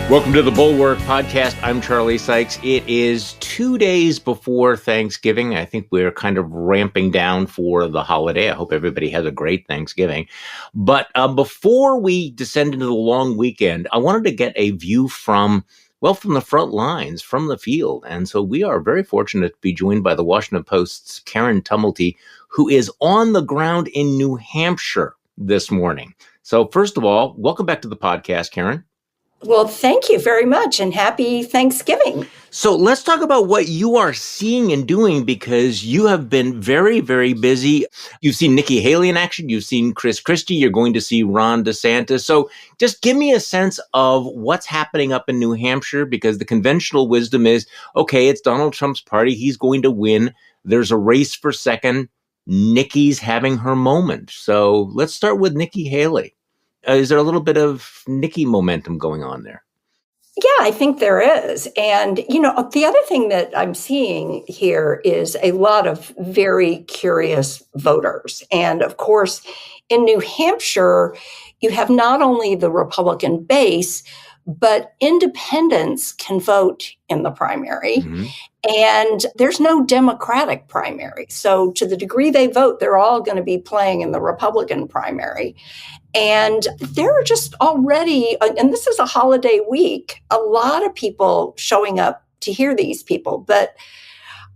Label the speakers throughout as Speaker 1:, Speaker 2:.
Speaker 1: Welcome to the Bulwark podcast. I'm Charlie Sykes. It is 2 days before Thanksgiving. I think we're kind of ramping down for the holiday. I hope everybody has a great Thanksgiving. But before we descend into the long weekend, I wanted to get a view from the front lines, from the field. And so we are very fortunate to be joined by the Washington Post's Karen Tumulty, who is on the ground in New Hampshire this morning. So first of all, welcome back to the podcast, Karen.
Speaker 2: Well, thank you very much, and happy Thanksgiving.
Speaker 1: So let's talk about what you are seeing and doing, because you have been very, very busy. You've seen Nikki Haley in action. You've seen Christie. You're going to see Ron DeSantis. So just give me a sense of what's happening up in New Hampshire, because the conventional wisdom is, okay, it's Donald Trump's party. He's going to win. There's a race for second. Nikki's having her moment. So let's start with Nikki Haley. Is there a little bit of Nikki momentum going on there?
Speaker 2: Yeah, I think there is. And, the other thing that I'm seeing here is a lot of very curious voters. And of course, in New Hampshire, you have not only the Republican base, but independents can vote in the primary. Mm-hmm. And there's no Democratic primary. So to the degree they vote, they're all going to be playing in the Republican primary. And there are just already, and this is a holiday week, a lot of people showing up to hear these people. But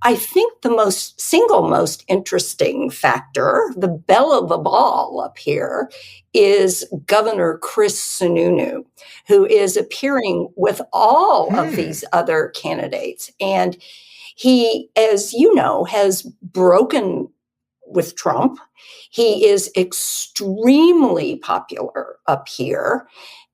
Speaker 2: I think the single most interesting factor, the belle of the ball up here, is Governor Chris Sununu, who is appearing with all of these other candidates. And he, as you know, has broken with Trump. He is extremely popular up here,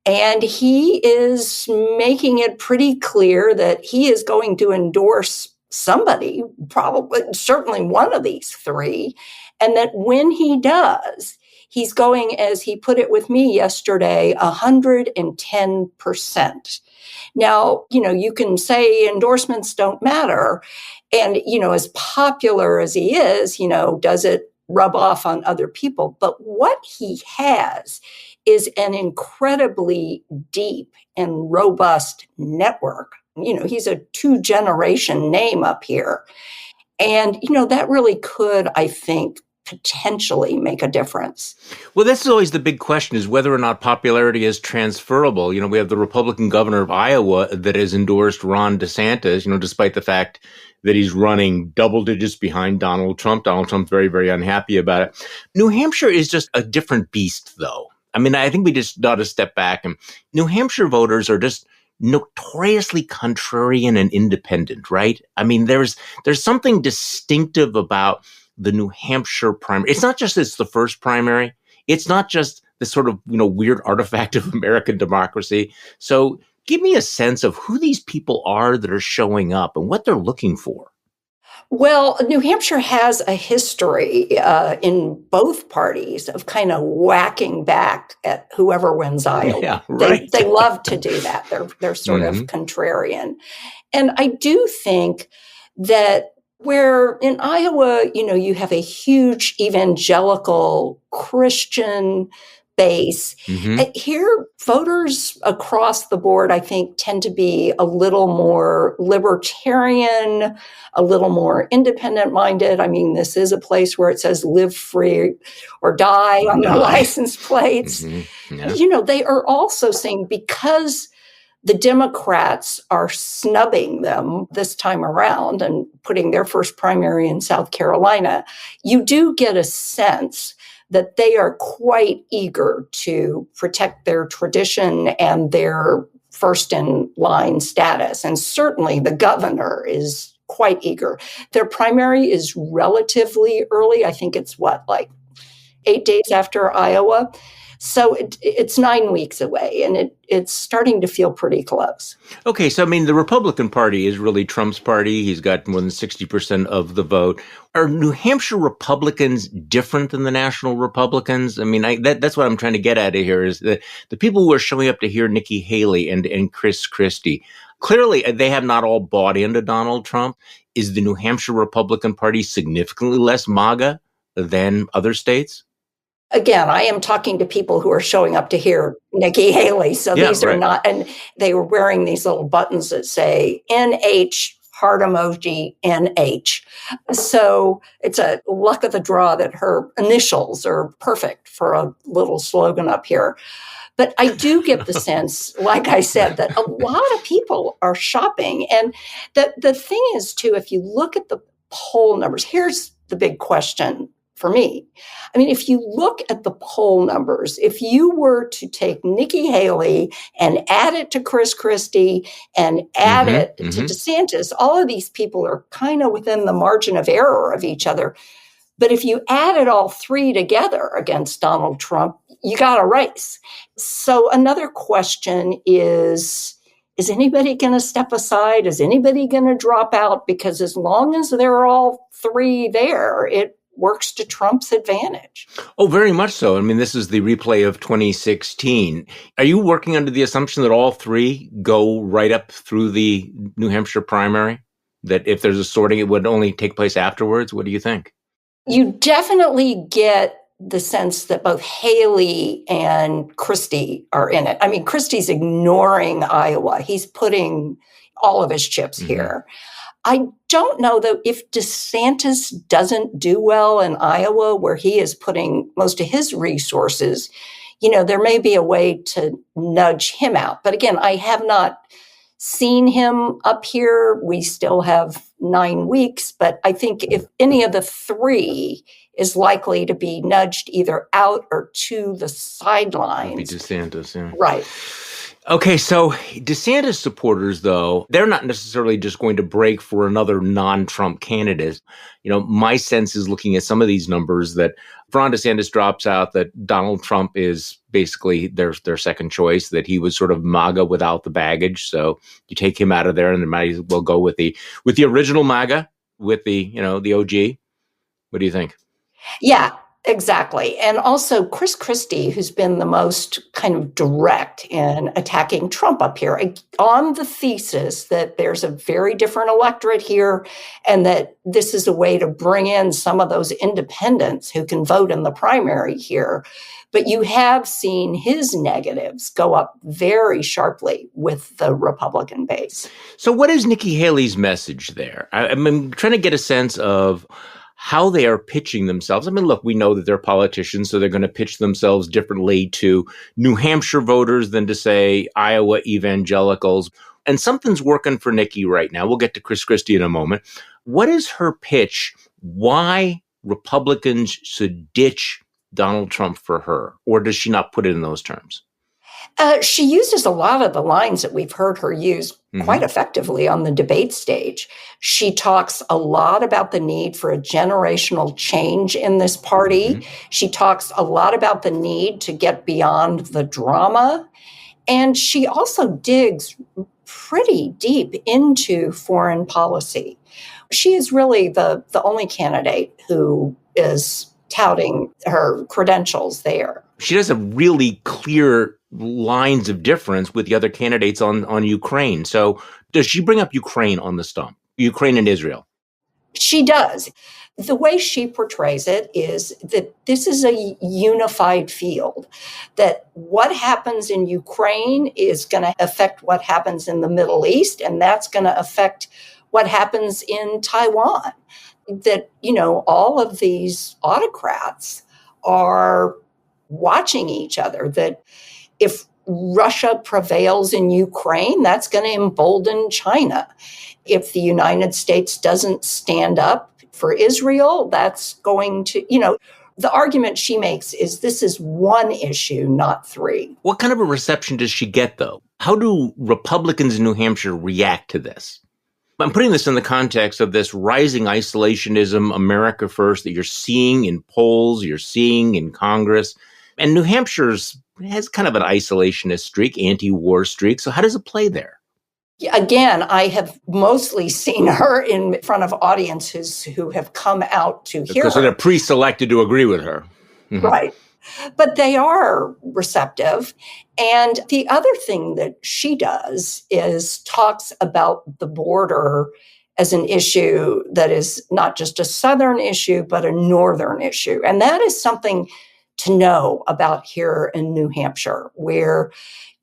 Speaker 2: and he is making it pretty clear that he is going to endorse somebody, probably, certainly one of these three, and that when he does, he's going, as he put it with me yesterday, 110%. Now, you can say endorsements don't matter, and, as popular as he is, does it rub off on other people? But what he has is an incredibly deep and robust network. He's a 2-generation name up here. And, that really could, I think, potentially make a difference.
Speaker 1: Well, this is always the big question, is whether or not popularity is transferable. We have the Republican governor of Iowa that has endorsed Ron DeSantis, despite the fact that he's running double digits behind Donald Trump. Donald Trump's very, very unhappy about it. New Hampshire is just a different beast, though. I think we just ought to step back. And New Hampshire voters are just notoriously contrarian and independent, right? There's something distinctive about the New Hampshire primary. It's not just it's the first primary. It's not just this sort of, weird artifact of American democracy. So give me a sense of who these people are that are showing up and what they're looking for.
Speaker 2: Well, New Hampshire has a history in both parties of kind of whacking back at whoever wins Iowa.
Speaker 1: Yeah, right.
Speaker 2: They love to do that. They're sort of contrarian. And I do think that where in Iowa, you have a huge evangelical Christian base. Mm-hmm. Here, voters across the board, I think, tend to be a little more libertarian, a little more independent-minded. This is a place where it says live free or die on the license plates. Mm-hmm. Yeah. They are also saying, because the Democrats are snubbing them this time around and putting their first primary in South Carolina, you do get a sense that they are quite eager to protect their tradition and their first-in-line status. And certainly the governor is quite eager. Their primary is relatively early. I think it's 8 days after Iowa. So it's 9 weeks away, and it's starting to feel pretty close.
Speaker 1: Okay, so the Republican Party is really Trump's party. He's got more than 60% of the vote. Are New Hampshire Republicans different than the national Republicans? That's what I'm trying to get at here, is that the people who are showing up to hear Nikki Haley and Christie, clearly they have not all bought into Donald Trump. Is the New Hampshire Republican Party significantly less MAGA than other states?
Speaker 2: again, I am talking to people who are showing up to hear Nikki Haley. So
Speaker 1: Yeah,
Speaker 2: these are
Speaker 1: right.
Speaker 2: not, and they were wearing these little buttons that say NH, heart emoji, NH. So it's a luck of the draw that her initials are perfect for a little slogan up here. But I do get the sense, like I said, that a lot of people are shopping. And the thing is, too, if you look at the poll numbers, here's the big question for me. I mean, if you look at the poll numbers, if you were to take Nikki Haley and add it to Chris Christie and add it to DeSantis, all of these people are kind of within the margin of error of each other. But if you added all three together against Donald Trump, you got a race. So another question is anybody going to step aside? Is anybody going to drop out? Because as long as they're all three there, it works to Trump's advantage.
Speaker 1: Oh, very much so. I mean, this is the replay of 2016. Are you working under the assumption that all three go right up through the New Hampshire primary? That if there's a sorting, it would only take place afterwards? What do you think?
Speaker 2: You definitely get the sense that both Haley and Christie are in it. I mean, Christie's ignoring Iowa. He's putting all of his chips here. I don't know, though, if DeSantis doesn't do well in Iowa, where he is putting most of his resources, there may be a way to nudge him out. But again, I have not seen him up here. We still have 9 weeks, but I think if any of the three is likely to be nudged either out or to the sidelines.
Speaker 1: It'd be DeSantis, yeah.
Speaker 2: Right.
Speaker 1: Okay, so DeSantis supporters, though, they're not necessarily just going to break for another non-Trump candidate. My sense is looking at some of these numbers that if Ron DeSantis drops out, that Donald Trump is basically their second choice, that he was sort of MAGA without the baggage. So you take him out of there and they might as well go with the original MAGA, with the OG. What do you think?
Speaker 2: Yeah. Exactly. And also Chris Christie, who's been the most kind of direct in attacking Trump up here on the thesis that there's a very different electorate here and that this is a way to bring in some of those independents who can vote in the primary here. But you have seen his negatives go up very sharply with the Republican base.
Speaker 1: So what is Nikki Haley's message there? I'm trying to get a sense of how they are pitching themselves. I mean, look, we know that they're politicians, so they're going to pitch themselves differently to New Hampshire voters than to, say, Iowa evangelicals. And something's working for Nikki right now. We'll get to Chris Christie in a moment. What is her pitch? Why Republicans should ditch Donald Trump for her? Or does she not put it in those terms?
Speaker 2: She uses a lot of the lines that we've heard her use quite effectively on the debate stage. She talks a lot about the need for a generational change in this party. She talks a lot about the need to get beyond the drama. And she also digs pretty deep into foreign policy. She is really the only candidate who is touting her credentials there.
Speaker 1: She does have really clear lines of difference with the other candidates on Ukraine. So does she bring up Ukraine on the stump? Ukraine and Israel?
Speaker 2: She does. The way she portrays it is that this is a unified field, that what happens in Ukraine is going to affect what happens in the Middle East, and that's going to affect what happens in Taiwan. That, all of these autocrats are watching each other, that if Russia prevails in Ukraine, that's going to embolden China. If the United States doesn't stand up for Israel, that's going to, the argument she makes is this is one issue, not three.
Speaker 1: What kind of a reception does she get, though? How do Republicans in New Hampshire react to this? I'm putting this in the context of this rising isolationism, America first, that you're seeing in polls, you're seeing in Congress. And New Hampshire's has kind of an isolationist streak, anti-war streak. So how does it play there?
Speaker 2: Again, I have mostly seen her in front of audiences who have come out to hear her.
Speaker 1: Because they're pre-selected to agree with her.
Speaker 2: Right. But they are receptive. And the other thing that she does is talks about the border as an issue that is not just a Southern issue, but a Northern issue. And that is something to know about here in New Hampshire, where,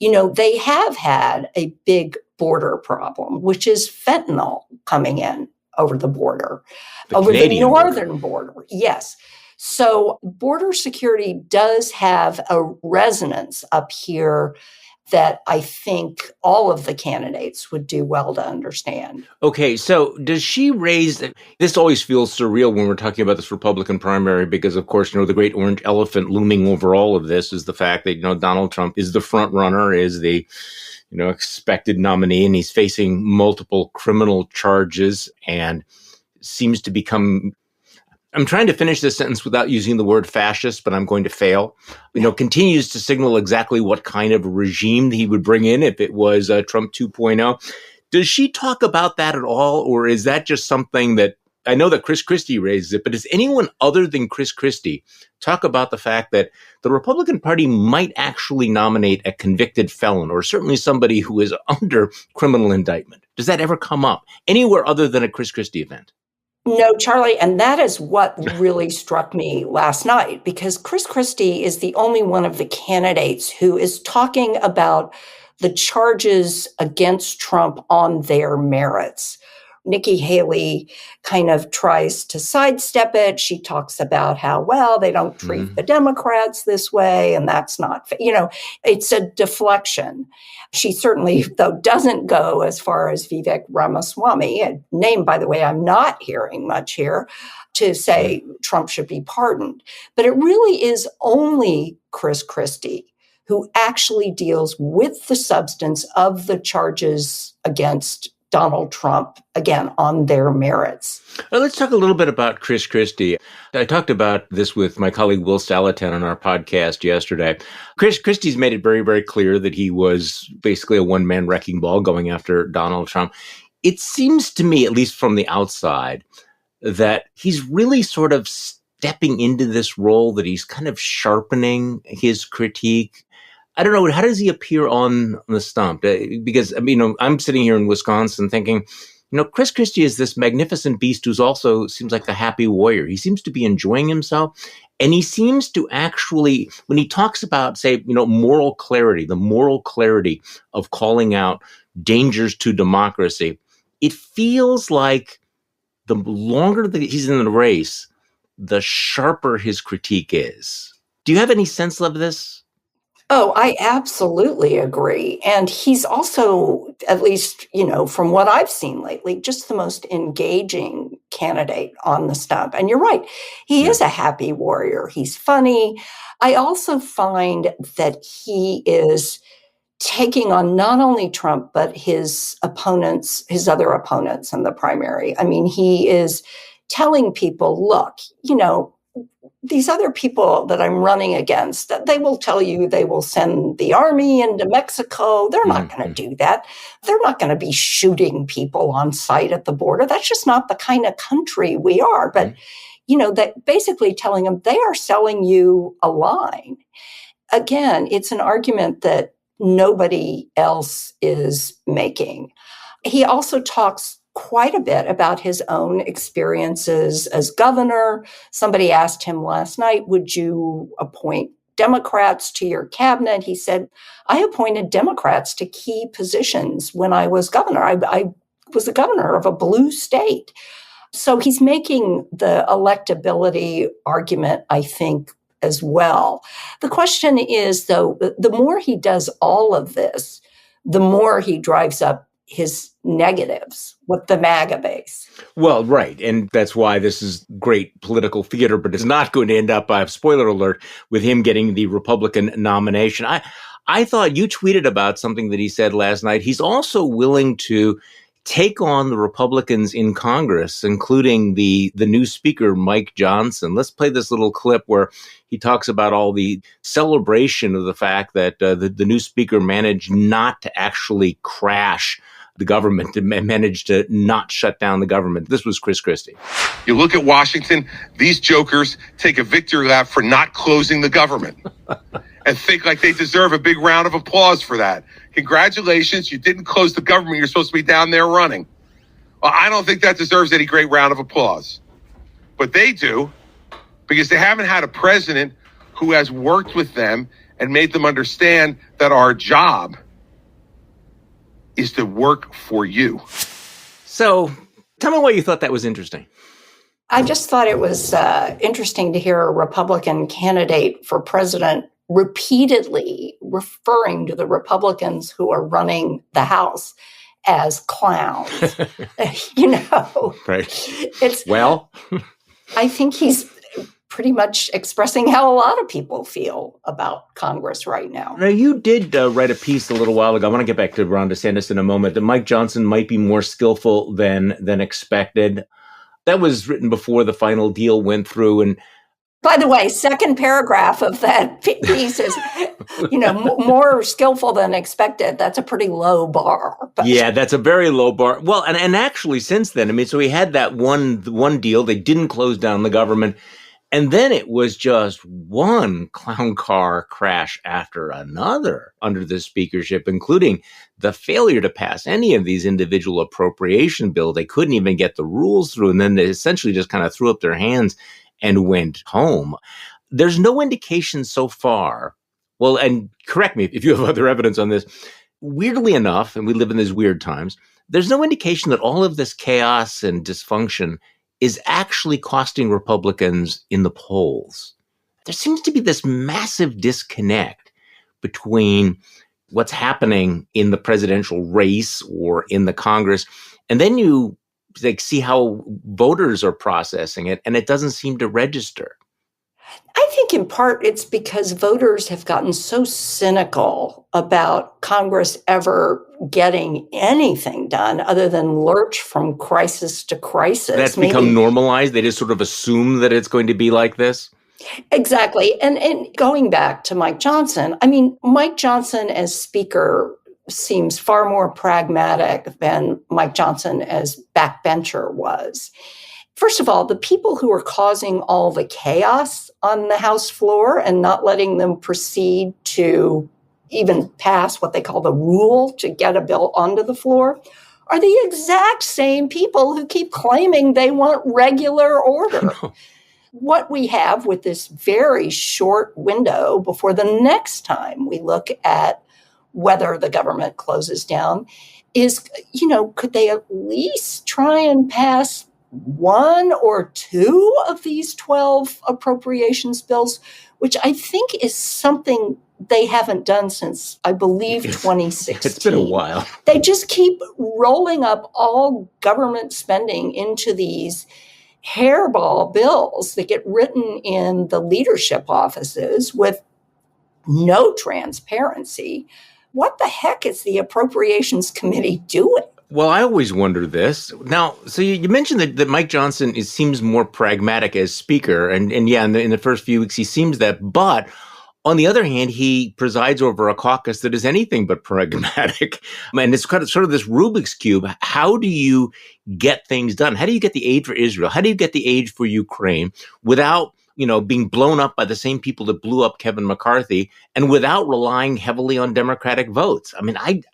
Speaker 2: they have had a big border problem, which is fentanyl coming in over the border, over the northern border. Yes. So border security does have a resonance up here that I think all of the candidates would do well to understand.
Speaker 1: Okay, so does she raise, this always feels surreal when we're talking about this Republican primary, because of course, the great orange elephant looming over all of this is the fact that, Donald Trump is the front runner, is the, expected nominee, and he's facing multiple criminal charges and seems to become, I'm trying to finish this sentence without using the word fascist, but I'm going to fail. Continues to signal exactly what kind of regime he would bring in if it was Trump 2.0. Does she talk about that at all? Or is that just something that, I know that Chris Christie raises it, but does anyone other than Chris Christie talk about the fact that the Republican Party might actually nominate a convicted felon, or certainly somebody who is under criminal indictment? Does that ever come up anywhere other than a Chris Christie event?
Speaker 2: No, Charlie, and that is what really struck me last night, because Chris Christie is the only one of the candidates who is talking about the charges against Trump on their merits. Nikki Haley kind of tries to sidestep it. She talks about how, they don't treat the Democrats this way, and that's not, it's a deflection. She certainly, though, doesn't go as far as Vivek Ramaswamy, a name, by the way, I'm not hearing much here, to say Trump should be pardoned. But it really is only Chris Christie who actually deals with the substance of the charges against Donald Trump, again, on their merits.
Speaker 1: Well, let's talk a little bit about Chris Christie. I talked about this with my colleague Will Salatin on our podcast yesterday. Chris Christie's made it very, very clear that he was basically a one-man wrecking ball going after Donald Trump. It seems to me, at least from the outside, that he's really sort of stepping into this role, that he's kind of sharpening his critique. I don't know, how does he appear on the stump? Because, I'm sitting here in Wisconsin thinking, Chris Christie is this magnificent beast who's also seems like a happy warrior. He seems to be enjoying himself. And he seems to actually, when he talks about, say, moral clarity, the moral clarity of calling out dangers to democracy, it feels like the longer that he's in the race, the sharper his critique is. Do you have any sense of this?
Speaker 2: Oh, I absolutely agree. And he's also, at least, from what I've seen lately, just the most engaging candidate on the stump. And you're right. He is a happy warrior. He's funny. I also find that he is taking on not only Trump, but his opponents, his other opponents in the primary. I mean, he is telling people, look, these other people that I'm running against, they will tell you they will send the army into Mexico. They're not going to do that. They're not going to be shooting people on sight at the border. That's just not the kind of country we are. But, that basically telling them they are selling you a line. Again, it's an argument that nobody else is making. He also talks quite a bit about his own experiences as governor. Somebody asked him last night, would you appoint Democrats to your cabinet? He said, I appointed Democrats to key positions when I was governor. I was the governor of a blue state. So he's making the electability argument, I think, as well. The question is, though, the more he does all of this, the more he drives up his negatives with the MAGA base.
Speaker 1: Well, right. And that's why this is great political theater, but it's not going to end up, spoiler alert, with him getting the Republican nomination. I thought you tweeted about something that he said last night. He's also willing to take on the Republicans in Congress, including the new speaker, Mike Johnson. Let's play this little clip where he talks about all the celebration of the fact that the new speaker managed not to actually crash the government, to manage to not shut down the government. This was Chris Christie.
Speaker 3: You look at Washington, these jokers take a victory lap for not closing the government and think like they deserve a big round of applause for that. Congratulations, you didn't close the government. You're supposed to be down there running. Well, I don't think that deserves any great round of applause. But they do, because they haven't had a president who has worked with them and made them understand that our job is to work for you.
Speaker 1: So tell me why you thought that was interesting.
Speaker 2: I just thought it was interesting to hear a Republican candidate for president repeatedly referring to the Republicans who are running the House as clowns.
Speaker 1: Right.
Speaker 2: It's
Speaker 1: well,
Speaker 2: I think he's pretty much expressing how a lot of people feel about Congress right now.
Speaker 1: Now, you did write a piece a little while ago. I want to get back to Ron DeSantis in a moment. That Mike Johnson might be more skillful than expected. That was written before the final deal went through. And
Speaker 2: by the way, second paragraph of that piece is, more skillful than expected. That's a pretty low bar. But.
Speaker 1: Yeah, that's a very low bar. Well, and actually since then, so he had that one deal. They didn't close down the government. And then it was just one clown car crash after another under the speakership, including the failure to pass any of these individual appropriation bills. They couldn't even get the rules through. And then they essentially just kind of threw up their hands and went home. There's no indication so far. Well, and correct me if you have other evidence on this. Weirdly enough, and we live in these weird times, there's no indication that all of this chaos and dysfunction is actually costing Republicans in the polls. There seems to be this massive disconnect between what's happening in the presidential race or in the Congress, and then you see how voters are processing it, and it doesn't seem to register.
Speaker 2: I think in part it's because voters have gotten so cynical about Congress ever getting anything done other than lurch from crisis to crisis.
Speaker 1: That's become normalized. They just sort of assume that it's going to be like this.
Speaker 2: Exactly. And going back to Mike Johnson, Mike Johnson as Speaker seems far more pragmatic than Mike Johnson as backbencher was. First of all, the people who are causing all the chaos on the House floor and not letting them proceed to even pass what they call the rule to get a bill onto the floor are the exact same people who keep claiming they want regular order. What we have with this very short window before the next time we look at whether the government closes down is, could they at least try and pass one or two of these 12 appropriations bills, which I think is something they haven't done since, I believe, 2016.
Speaker 1: It's been a while.
Speaker 2: They just keep rolling up all government spending into these hairball bills that get written in the leadership offices with no transparency. What the heck is the Appropriations Committee doing?
Speaker 1: Well, I always wonder this. Now, so you mentioned that Mike Johnson seems more pragmatic as Speaker, and yeah, in the first few weeks he seems that. But on the other hand, he presides over a caucus that is anything but pragmatic, and it's kind of sort of this Rubik's Cube. How do you get things done? How do you get the aid for Israel? How do you get the aid for Ukraine without being blown up by the same people that blew up Kevin McCarthy, and without relying heavily on Democratic votes?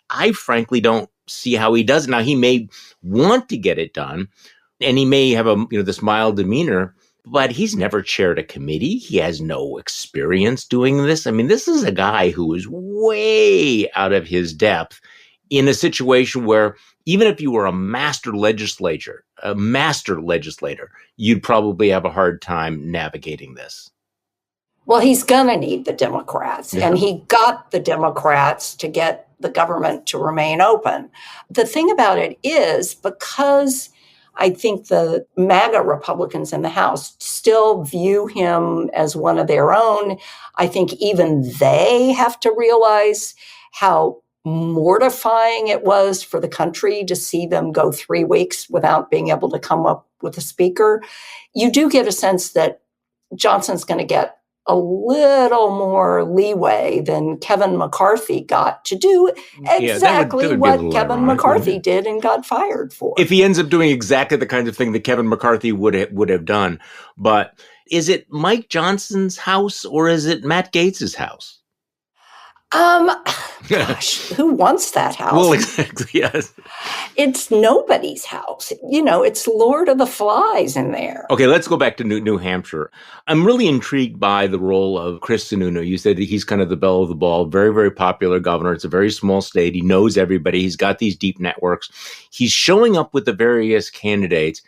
Speaker 1: I frankly don't see how he does it. Now, he may want to get it done, and he may have this mild demeanor, but he's never chaired a committee. He has no experience doing this. This is a guy who is way out of his depth in a situation where even if you were a master legislator, you'd probably have a hard time navigating this.
Speaker 2: Well, he's going to need the Democrats, and he got the Democrats to get the government to remain open. The thing about it is, because I think the MAGA Republicans in the House still view him as one of their own, I think even they have to realize how mortifying it was for the country to see them go 3 weeks without being able to come up with a speaker. You do get a sense that Johnson's going to get a little more leeway than Kevin McCarthy got to do exactly what Kevin McCarthy did and got fired for.
Speaker 1: If he ends up doing exactly the kind of thing that Kevin McCarthy would have done. But is it Mike Johnson's house or is it Matt Gaetz's house?
Speaker 2: Um, Gosh, who wants that house?
Speaker 1: Well, exactly, yes.
Speaker 2: It's nobody's house. It's Lord of the Flies in there.
Speaker 1: Okay, let's go back to New Hampshire. I'm really intrigued by the role of Chris Sununu. You said that he's kind of the belle of the ball, very, very popular governor. It's a very small state. He knows everybody. He's got these deep networks. He's showing up with the various candidates,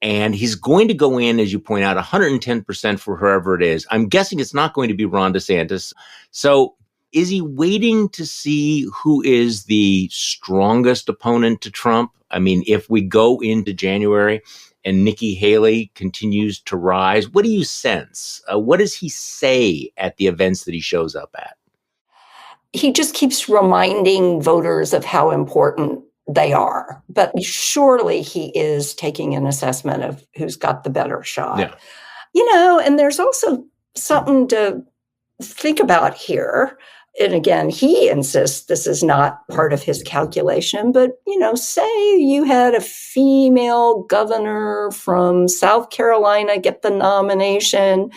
Speaker 1: and he's going to go in, as you point out, 110% for whoever it is. I'm guessing it's not going to be Ron DeSantis. So is he waiting to see who is the strongest opponent to Trump? I mean, if we go into January and Nikki Haley continues to rise, what do you sense? What does he say at the events that he shows up at?
Speaker 2: He just keeps reminding voters of how important they are. But surely he is taking an assessment of who's got the better shot.
Speaker 1: Yeah.
Speaker 2: And there's also something to think about here. And again, he insists this is not part of his calculation, but, say you had a female governor from South Carolina get the nomination,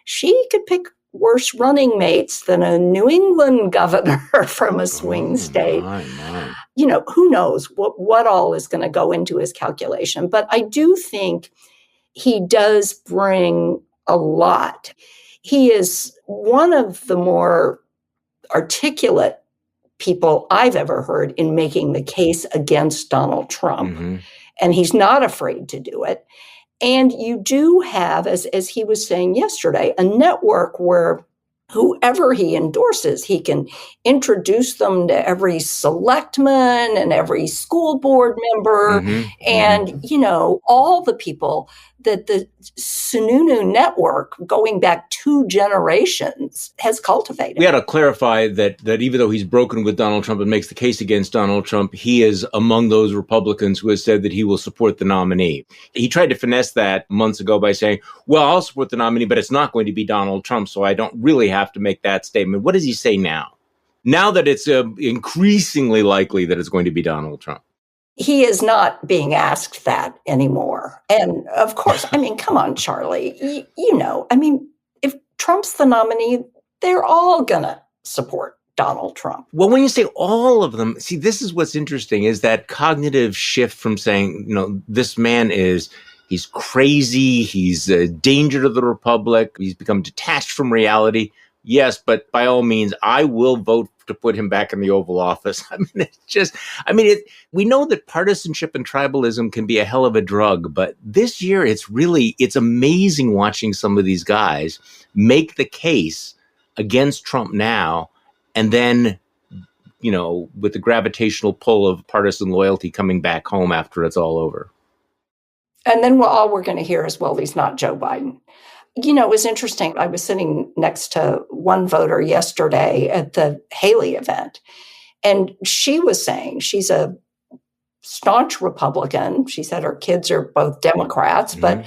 Speaker 2: she could pick worse running mates than a New England governor from a swing state.
Speaker 1: My.
Speaker 2: Who knows what all is going to go into his calculation. But I do think he does bring a lot. He is one of the more articulate people I've ever heard in making the case against Donald Trump.
Speaker 1: Mm-hmm.
Speaker 2: And he's not afraid to do it. And you do have, as he was saying yesterday, a network where whoever he endorses, he can introduce them to every selectman and every school board member and, all the people that the Sununu network, going back 2 generations, has cultivated.
Speaker 1: We got to clarify that even though he's broken with Donald Trump and makes the case against Donald Trump, he is among those Republicans who has said that he will support the nominee. He tried to finesse that months ago by saying, well, I'll support the nominee, but it's not going to be Donald Trump, so I don't really have to make that statement. What does he say now? Now that it's increasingly likely that it's going to be Donald Trump.
Speaker 2: He is not being asked that anymore. And of course, come on, Charlie, if Trump's the nominee, they're all going to support Donald Trump.
Speaker 1: Well, when you say all of them, see, this is what's interesting is that cognitive shift from saying, this man he's crazy, he's a danger to the Republic, he's become detached from reality. Yes, but by all means, I will vote to put him back in the Oval Office. We know that partisanship and tribalism can be a hell of a drug, but this year it's amazing watching some of these guys make the case against Trump now, and then, with the gravitational pull of partisan loyalty coming back home after it's all over.
Speaker 2: And then all we're going to hear is, well, he's not Joe Biden. It was interesting. I was sitting next to one voter yesterday at the Haley event, and she was saying she's a staunch Republican. She said her kids are both Democrats, but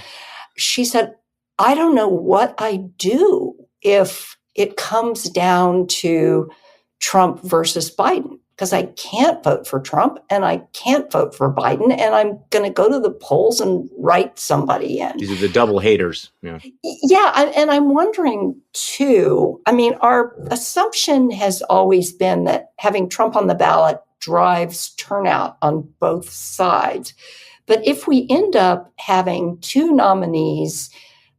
Speaker 2: she said, I don't know what I do if it comes down to Trump versus Biden, because I can't vote for Trump and I can't vote for Biden, and I'm going to go to the polls and write somebody in.
Speaker 1: These are the double haters.
Speaker 2: Yeah. And I'm wondering too, our assumption has always been that having Trump on the ballot drives turnout on both sides. But if we end up having 2 nominees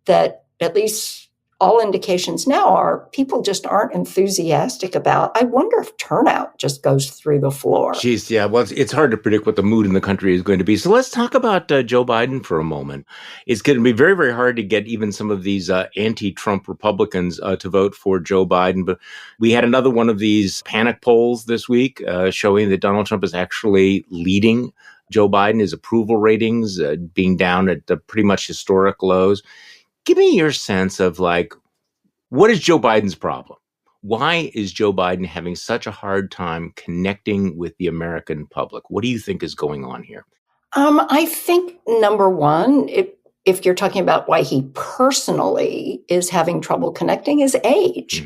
Speaker 2: that, at least all indications now are, people just aren't enthusiastic about, I wonder if turnout just goes through the floor.
Speaker 1: Geez, yeah. Well, it's hard to predict what the mood in the country is going to be. So let's talk about Joe Biden for a moment. It's going to be very, very hard to get even some of these anti-Trump Republicans to vote for Joe Biden. But we had another one of these panic polls this week showing that Donald Trump is actually leading Joe Biden, his approval ratings being down at pretty much historic lows. Give me your sense of what is Joe Biden's problem? Why is Joe Biden having such a hard time connecting with the American public? What do you think is going on here?
Speaker 2: I think, number one, if you're talking about why he personally is having trouble connecting, is age.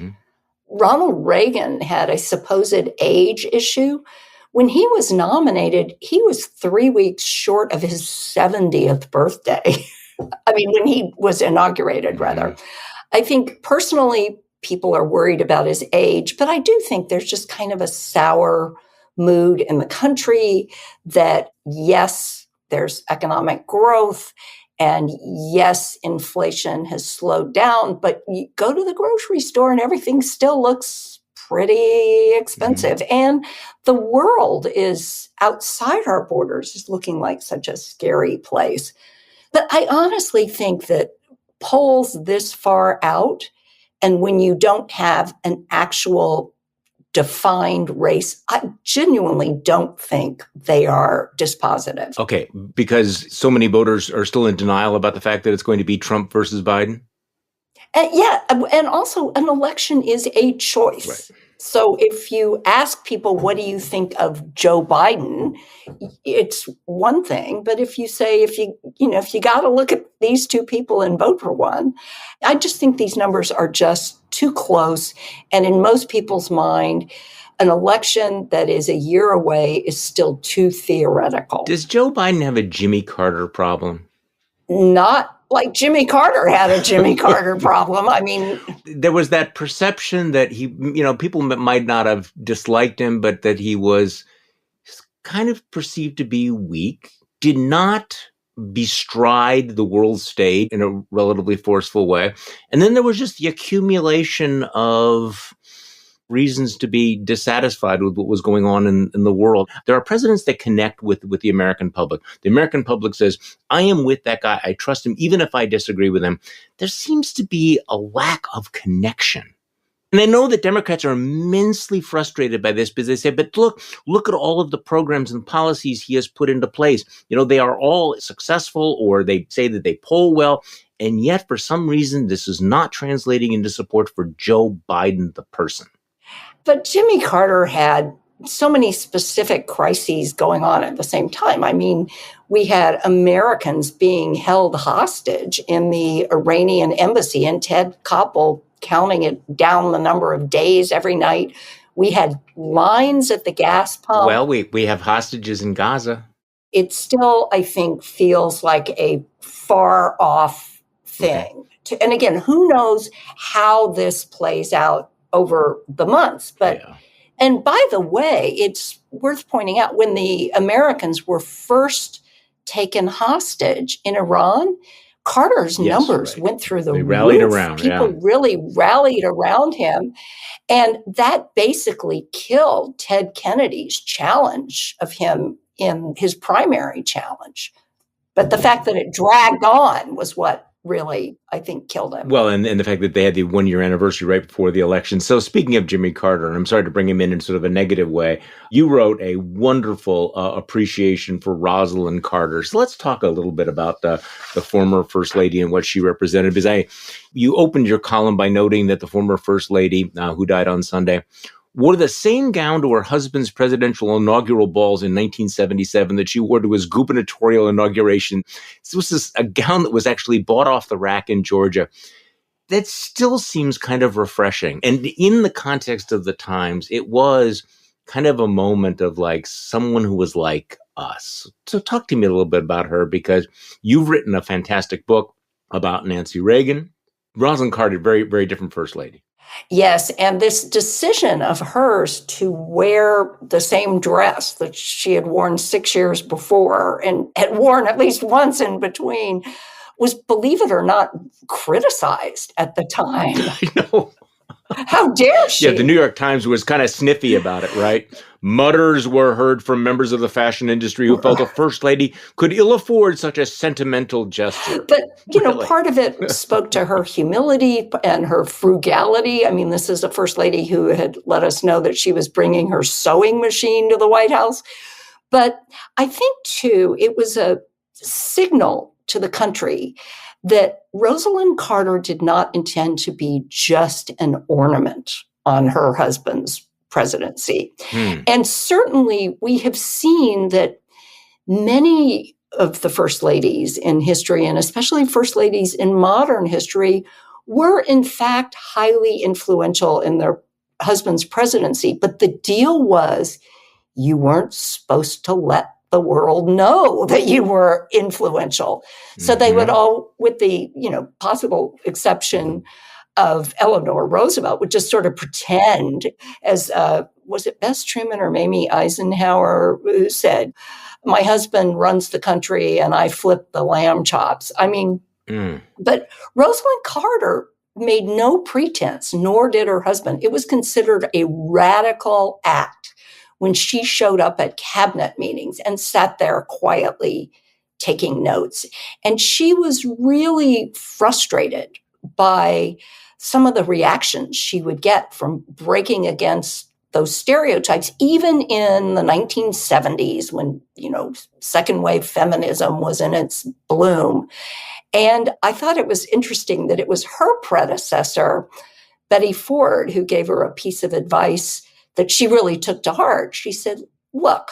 Speaker 2: Ronald Reagan had a supposed age issue. When he was nominated, he was 3 weeks short of his 70th birthday. When he was inaugurated, rather. I think personally, people are worried about his age. But I do think there's just kind of a sour mood in the country that, yes, there's economic growth. And yes, inflation has slowed down, but you go to the grocery store and everything still looks pretty expensive. Mm-hmm. And the world is outside our borders is looking like such a scary place. But I honestly think that polls this far out, and when you don't have an actual defined race, I genuinely don't think they are dispositive.
Speaker 1: Okay, because so many voters are still in denial about the fact that it's going to be Trump versus Biden?
Speaker 2: And also an election is a choice. Right. So if you ask people, what do you think of Joe Biden? It's one thing, but if you say, if you got to look at these two people and vote for one, I just think these numbers are just too close. And in most people's mind, an election that is a year away is still too theoretical.
Speaker 1: Does Joe Biden have a Jimmy Carter problem?
Speaker 2: Not like Jimmy Carter had a Jimmy Carter problem. I mean,
Speaker 1: there was that perception that he, people might not have disliked him, but that he was kind of perceived to be weak, did not bestride the world stage in a relatively forceful way. And then there was just the accumulation of reasons to be dissatisfied with what was going on in the world. There are presidents that connect with the American public. The American public says, I am with that guy. I trust him, even if I disagree with him. There seems to be a lack of connection. And I know that Democrats are immensely frustrated by this because they say, but look at all of the programs and policies he has put into place. They are all successful, or they say that they poll well. And yet, for some reason, this is not translating into support for Joe Biden, the person.
Speaker 2: But Jimmy Carter had so many specific crises going on at the same time. I mean, we had Americans being held hostage in the Iranian embassy, and Ted Koppel counting it down the number of days every night. We had lines at the gas pump.
Speaker 1: Well, we have hostages in Gaza.
Speaker 2: It still, I think, feels like a far off thing. Okay. And again, who knows how this plays out over the months. But And by the way, it's worth pointing out, when the Americans were first taken hostage in Iran, Carter's numbers went through the roof.
Speaker 1: Rallied around.
Speaker 2: People really rallied around him. And that basically killed Ted Kennedy's challenge of him in his primary challenge. But the fact that it dragged on was what really, I think, killed him.
Speaker 1: Well, and the fact that they had the 1-year anniversary right before the election. So speaking of Jimmy Carter, and I'm sorry to bring him in sort of a negative way, you wrote a wonderful appreciation for Rosalynn Carter. So let's talk a little bit about the former First Lady and what she represented. Because you opened your column by noting that the former First Lady, who died on Sunday, wore the same gown to her husband's presidential inaugural balls in 1977 that she wore to his gubernatorial inauguration. This was a gown that was actually bought off the rack in Georgia. That still seems kind of refreshing. And in the context of the times, it was kind of a moment of like someone who was like us. So talk to me a little bit about her, because you've written a fantastic book about Nancy Reagan. Rosalynn Carter, very, very different First Lady.
Speaker 2: Yes, and this decision of hers to wear the same dress that she had worn 6 years before and had worn at least once in between was, believe it or not, criticized at the time.
Speaker 1: I know.
Speaker 2: How dare she?
Speaker 1: Yeah, the New York Times was kind of sniffy about it, right? Mutters were heard from members of the fashion industry who felt a First Lady could ill afford such a sentimental gesture.
Speaker 2: But, part of it spoke to her humility and her frugality. I mean, this is a First Lady who had let us know that she was bringing her sewing machine to the White House. But I think, too, it was a signal to the country that Rosalynn Carter did not intend to be just an ornament on her husband's presidency. And certainly we have seen that many of the First Ladies in history, and especially First Ladies in modern history, were in fact highly influential in their husband's presidency. But the deal was, you weren't supposed to let the world know that you were influential. So they would all, with the, possible exception of Eleanor Roosevelt would just sort of pretend, as was it Bess Truman or Mamie Eisenhower who said, my husband runs the country and I flip the lamb chops. I mean, but Rosalynn Carter made no pretense, nor did her husband. It was considered a radical act when she showed up at cabinet meetings and sat there quietly taking notes. And she was really frustrated by some of the reactions she would get from breaking against those stereotypes, even in the 1970s when, second wave feminism was in its bloom. And I thought it was interesting that it was her predecessor, Betty Ford, who gave her a piece of advice that she really took to heart. She said, look,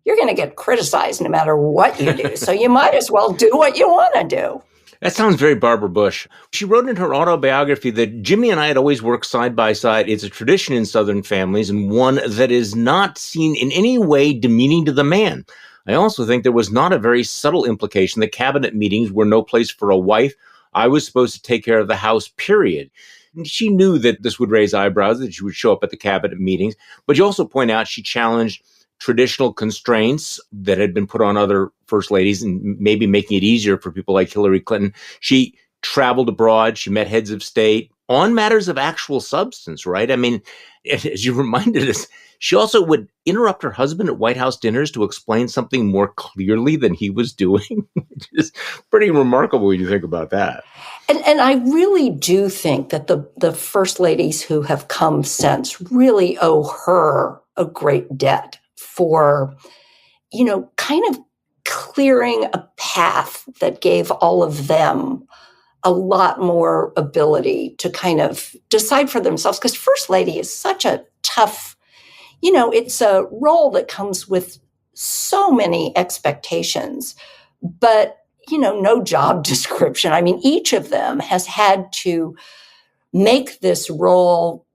Speaker 2: you're going to get criticized no matter what you do. So you might as well do what you want to do.
Speaker 1: That sounds very Barbara Bush. She wrote in her autobiography that Jimmy and I had always worked side by side. It's a tradition in Southern families and one that is not seen in any way demeaning to the man. I also think there was not a very subtle implication that cabinet meetings were no place for a wife. I was supposed to take care of the house, period. And she knew that this would raise eyebrows, that she would show up at the cabinet meetings. But you also point out she challenged traditional constraints that had been put on other first ladies and maybe making it easier for people like Hillary Clinton. She traveled abroad. She met heads of state on matters of actual substance, right? I mean, as you reminded us, she also would interrupt her husband at White House dinners to explain something more clearly than he was doing, which is pretty remarkable when you think about that.
Speaker 2: And I really do think that the first ladies who have come since really owe her a great debt for, kind of clearing a path that gave all of them a lot more ability to kind of decide for themselves. Because First Lady is such a tough, it's a role that comes with so many expectations, but, no job description. I mean, each of them has had to make this role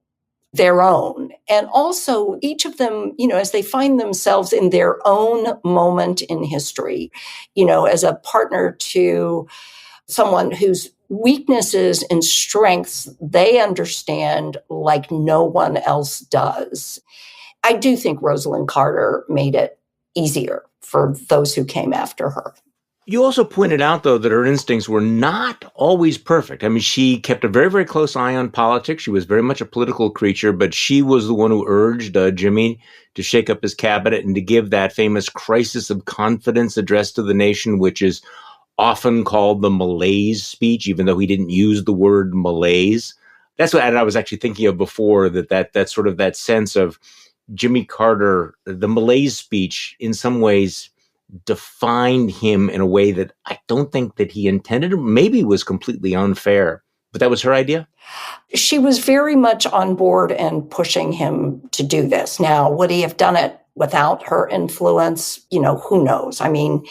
Speaker 2: their own. And also each of them, as they find themselves in their own moment in history, as a partner to someone whose weaknesses and strengths they understand like no one else does. I do think Rosalynn Carter made it easier for those who came after her.
Speaker 1: You also pointed out, though, that her instincts were not always perfect. I mean, she kept a very, very close eye on politics. She was very much a political creature, but she was the one who urged Jimmy to shake up his cabinet and to give that famous crisis of confidence address to the nation, which is often called the malaise speech, even though he didn't use the word malaise. That's what I was actually thinking of before, that sort of that sense of Jimmy Carter, the malaise speech in some ways defined him in a way that I don't think that he intended, or maybe was completely unfair. But that was her idea?
Speaker 2: She was very much on board and pushing him to do this. Now, would he have done it without her influence? Who knows? I mean,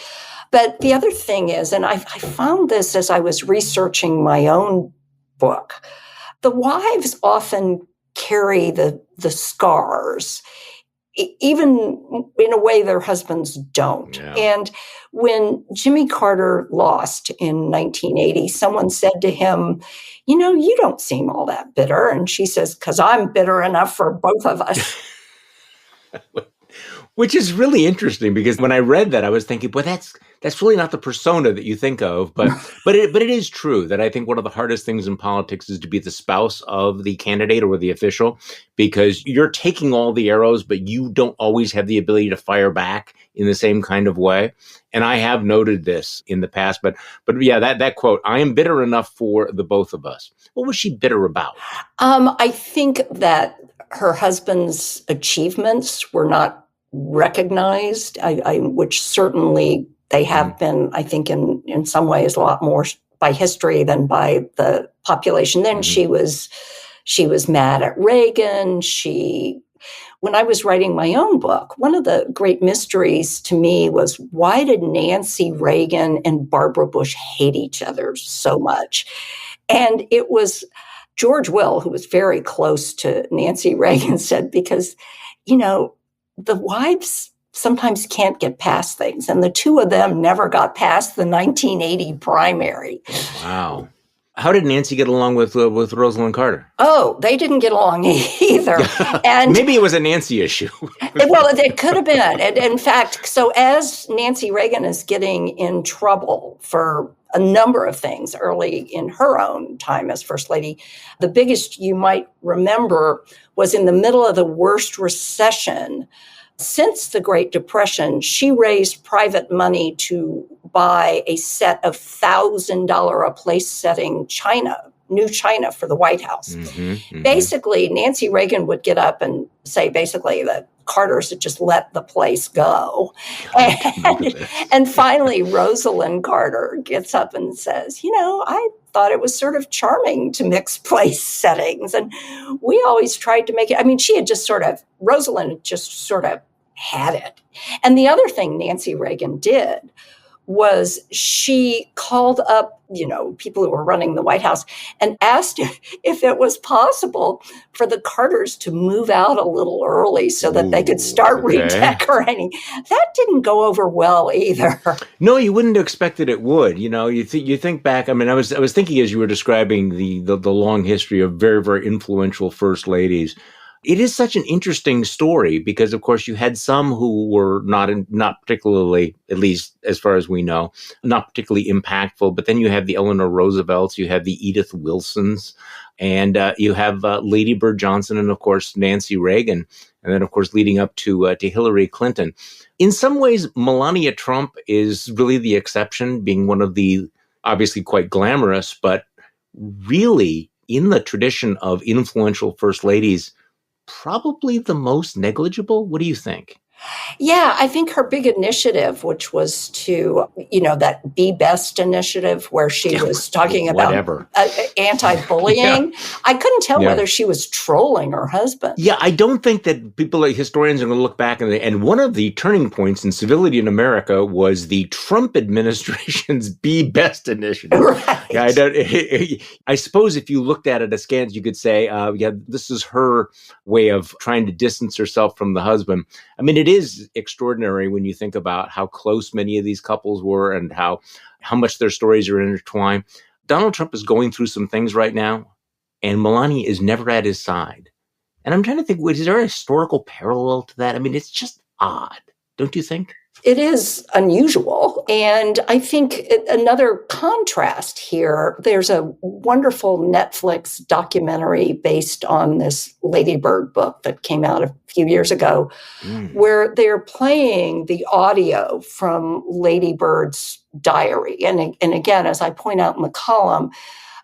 Speaker 2: but the other thing is, and I found this as I was researching my own book, the wives often carry the scars, even in a way their husbands don't. Yeah. And when Jimmy Carter lost in 1980, someone said to him, you don't seem all that bitter. And she says, because I'm bitter enough for both of us.
Speaker 1: Which is really interesting, because when I read that, I was thinking, boy, that's really not the persona that you think of. But it is true that I think one of the hardest things in politics is to be the spouse of the candidate or the official, because you're taking all the arrows, but you don't always have the ability to fire back in the same kind of way. And I have noted this in the past. But yeah, that quote, I am bitter enough for the both of us. What was she bitter about?
Speaker 2: I think that her husband's achievements were not recognized, which certainly they have been, I think, in some ways a lot more by history than by the population. Then she was mad at Reagan. When I was writing my own book, one of the great mysteries to me was, why did Nancy Reagan and Barbara Bush hate each other so much? And it was George Will, who was very close to Nancy Reagan, said, because, the wives sometimes can't get past things. And the two of them never got past the 1980 primary.
Speaker 1: Wow. How did Nancy get along with Rosalynn Carter?
Speaker 2: Oh, they didn't get along either. And
Speaker 1: maybe it was a Nancy issue.
Speaker 2: Well, it could have been. And in fact, so as Nancy Reagan is getting in trouble for a number of things early in her own time as First Lady, the biggest you might remember was in the middle of the worst recession since the Great Depression. She raised private money to buy a set of $1,000 a place setting china, new china for the White House. Basically, Nancy Reagan would get up and say basically that Carter's had just let the place go. And finally, Rosalynn Carter gets up and says, I thought it was sort of charming to mix place settings. And we always tried to make it, Rosalynn had just sort of had it. And the other thing Nancy Reagan did was she called up, people who were running the White House and asked if it was possible for the Carters to move out a little early so that they could start redecorating. That didn't go over well either.
Speaker 1: No, you wouldn't have expected it would. You think back. I mean, I was thinking as you were describing the long history of very, very influential first ladies. It is such an interesting story because, of course, you had some who were not particularly, at least as far as we know, not particularly impactful. But then you have the Eleanor Roosevelts, you have the Edith Wilsons, and you have Lady Bird Johnson, and of course Nancy Reagan, and then of course leading up to Hillary Clinton. In some ways, Melania Trump is really the exception, being one of the obviously quite glamorous, but really in the tradition of influential first ladies, probably the most negligible. What do you think?
Speaker 2: Yeah, I think her big initiative, which was to, that Be Best initiative where she was talking about anti-bullying. Yeah. I couldn't tell whether she was trolling her husband.
Speaker 1: Yeah, I don't think that people, like historians, are going to look back and one of the turning points in civility in America was the Trump administration's Be Best initiative.
Speaker 2: Right.
Speaker 1: Yeah, I suppose if you looked at it askance, you could say, this is her way of trying to distance herself from the husband. I mean, it is extraordinary when you think about how close many of these couples were and how much their stories are intertwined. Donald Trump is going through some things right now, and Melania is never at his side. And I'm trying to think, is there a historical parallel to that? I mean, it's just odd, don't you think?
Speaker 2: It is unusual. And I think another contrast here, there's a wonderful Netflix documentary based on this Lady Bird book that came out a few years ago, where they're playing the audio from Lady Bird's diary. And again, as I point out in the column,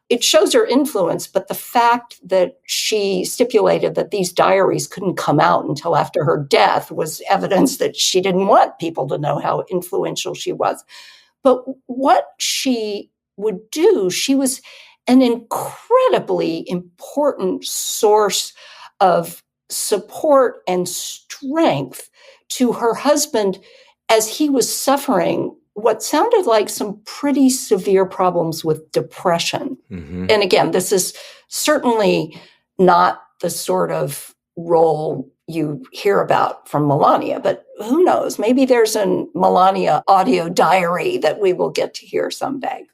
Speaker 2: it shows her influence, but the fact that she stipulated that these diaries couldn't come out until after her death was evidence that she didn't want people to know how influential she was. But what she would do, she was an incredibly important source of support and strength to her husband as he was suffering what sounded like some pretty severe problems with depression. Mm-hmm. And again, this is certainly not the sort of role you hear about from Melania, but who knows? Maybe there's a Melania audio diary that we will get to hear someday.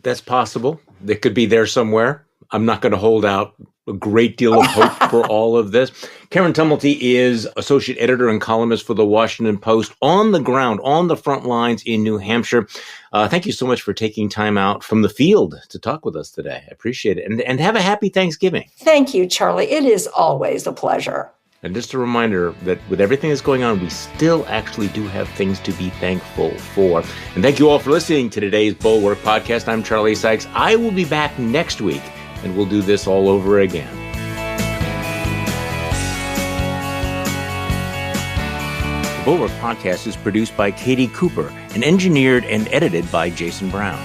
Speaker 1: That's possible. It could be there somewhere. I'm not going to hold out a great deal of hope for all of this. Karen Tumulty is associate editor and columnist for the Washington Post, on the ground, on the front lines in New Hampshire. Thank you so much for taking time out from the field to talk with us today. I appreciate it. And have a happy Thanksgiving.
Speaker 2: Thank you, Charlie. It is always a pleasure.
Speaker 1: And just a reminder that with everything that's going on, we still actually do have things to be thankful for. And thank you all for listening to today's Bulwark podcast. I'm Charlie Sykes. I will be back next week, and we'll do this all over again. The Bulwark podcast is produced by Katie Cooper and engineered and edited by Jason Brown.